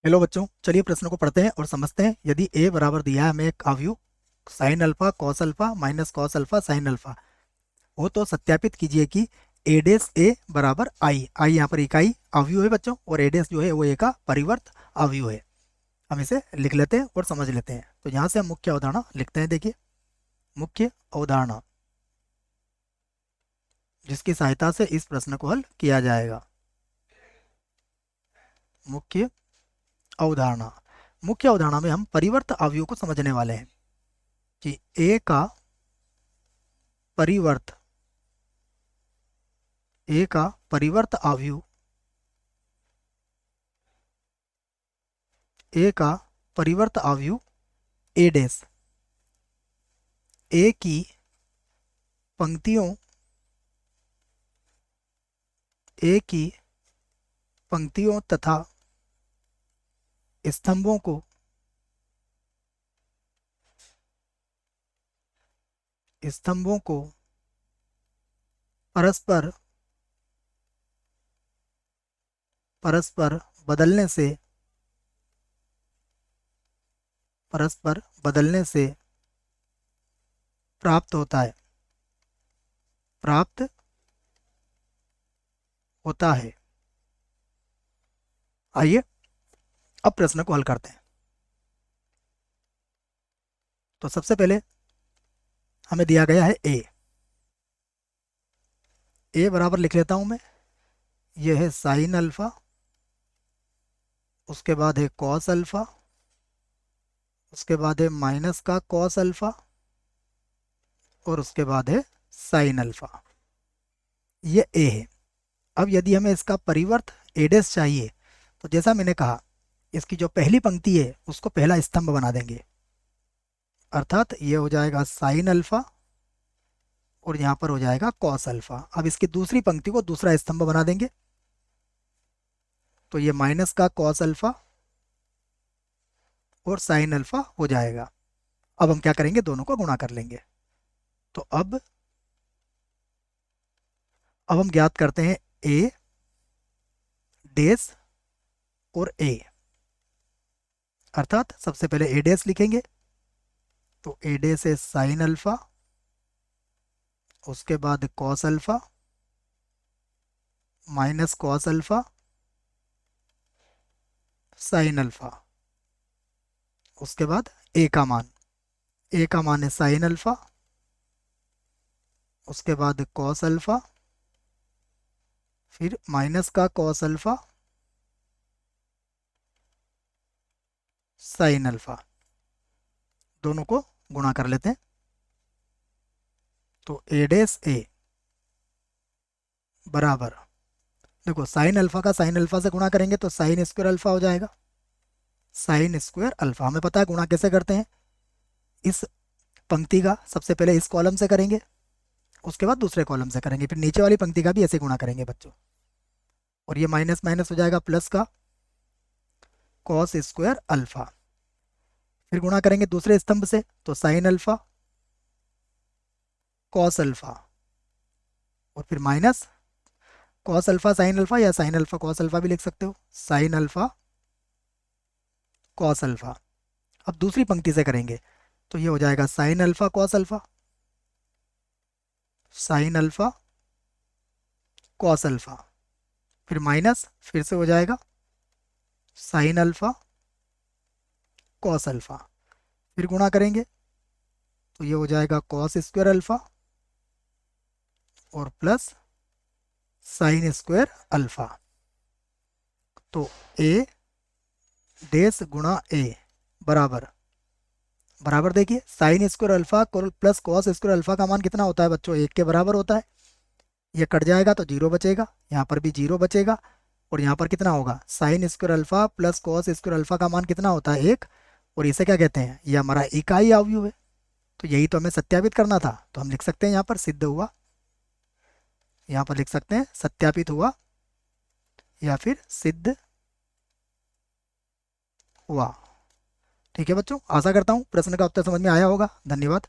Hello बच्चों, चलिए प्रश्न को पढ़ते हैं और समझते हैं। यदि a बराबर दिया है हमें एक अवयव sine alpha cos alpha minus cos alpha sine alpha हो, तो सत्यापित कीजिए कि a डेस a बराबर आई। आई यहाँ पर इकाई अवयव है बच्चों, और a डेस जो है वो a का परिवर्त अवयव है। हम इसे लिख लेते हैं और समझ लेते हैं। तो यहाँ से हम मुख्य अवधारणा लिखते हैं। देखिए, मुख्य अवधारणा जिसकी सहायता से इस प्रश्न को हल किया जाएगा। मुख्य अवधारणा, मुख्य अवधारणा में हम परिवर्त अवयव को समझने वाले हैं कि a का परिवर्त, a का परिवर्त अवयव, a का परिवर्त अवयव a डैश a की पंक्तियों, a की पंक्तियों तथा स्तंभों को परस्पर परस्पर बदलने से प्राप्त होता है, प्राप्त होता है। आइए अब प्रश्न को हल करते हैं। तो सबसे पहले हमें दिया गया है a बराबर लिख लेता हूं मैं। यह है साइन अल्फा, उसके बाद है कॉस अल्फा, उसके बाद है माइनस का कॉस अल्फा, और उसके बाद है साइन अल्फा। ये a है। अब यदि हमें इसका परिवर्त a डैश चाहिए, तो जैसा मैंने कहा, इसकी जो पहली पंक्ति है उसको पहला स्तंभ बना देंगे, अर्थात ये हो जाएगा साइन अल्फा और यहाँ पर हो जाएगा कॉस अल्फा। अब इसकी दूसरी पंक्ति को दूसरा स्तंभ बना देंगे, तो ये माइनस का कॉस अल्फा और साइन अल्फा हो जाएगा। अब हम क्या करेंगे, दोनों को गुणा कर लेंगे। तो अब हम ज्ञात करते हैं a डैश और a, अर्थात सबसे पहले a डैश लिखेंगे, तो a डैश है साइन अल्फा, उसके बाद cos alpha minus cos alpha sine alpha, उसके बाद a का मान, है साइन अल्फा, उसके बाद कॉस अल्फा, फिर माइनस का कॉस अल्फा साइन अल्फा। दोनों को गुणा कर लेते हैं। तो a डैश a बराबर, देखो साइन अल्फा का साइन अल्फा से गुणा करेंगे तो साइन स्क्वायर अल्फा हो जाएगा। साइन स्क्वायर अल्फा हमें पता है गुणा कैसे करते हैं। इस पंक्ति का सबसे पहले इस कॉलम से करेंगे, उसके बाद दूसरे कॉलम से करेंगे, फिर नीचे वाली पंक्ति का भी ऐसे गुणा करेंगे बच्चों। और ये माइनस माइनस हो जाएगा प्लस का कॉस स्क्वायर अल्फा। फिर गुणा करेंगे दूसरे स्तंभ से, तो साइन अल्फा कॉस अल्फा, और फिर minus cos alpha sine alpha, या साइन अल्फा कॉस अल्फा भी लिख सकते हो, साइन अल्फा कॉस अल्फा। अब दूसरी पंक्ति से करेंगे, तो ये हो जाएगा sine alpha cos alpha, sine alpha cos alpha, फिर माइनस फिर से हो जाएगा साइन अल्फा कॉस अल्फा। फिर गुणा करेंगे तो ये हो जाएगा कॉस स्क्वायर अल्फा और प्लस साइन स्क्वायर अल्फा। तो a डैश गुणा a बराबर बराबर, देखिए sine square alpha plus cos square alpha का मान कितना होता है बच्चों, 1 के बराबर होता है। ये कट जाएगा तो जीरो बचेगा, यहाँ पर भी जीरो बचेगा, और यहाँ पर कितना होगा, sine square alpha plus cos square alpha का मान कितना होता है, 1। और इसे क्या कहते हैं, ये हमारा इकाई अवयव है। तो यही तो हमें सत्यापित करना था, तो हम लिख सकते हैं यहाँ पर सिद्ध हुआ, यहाँ पर लिख सकते हैं सत्यापित हुआ या फिर सिद्ध हुआ। ठीक है बच्चों, आशा करता हूँ प्रश्न का उत्तर समझ में आया होगा। धन्यवाद।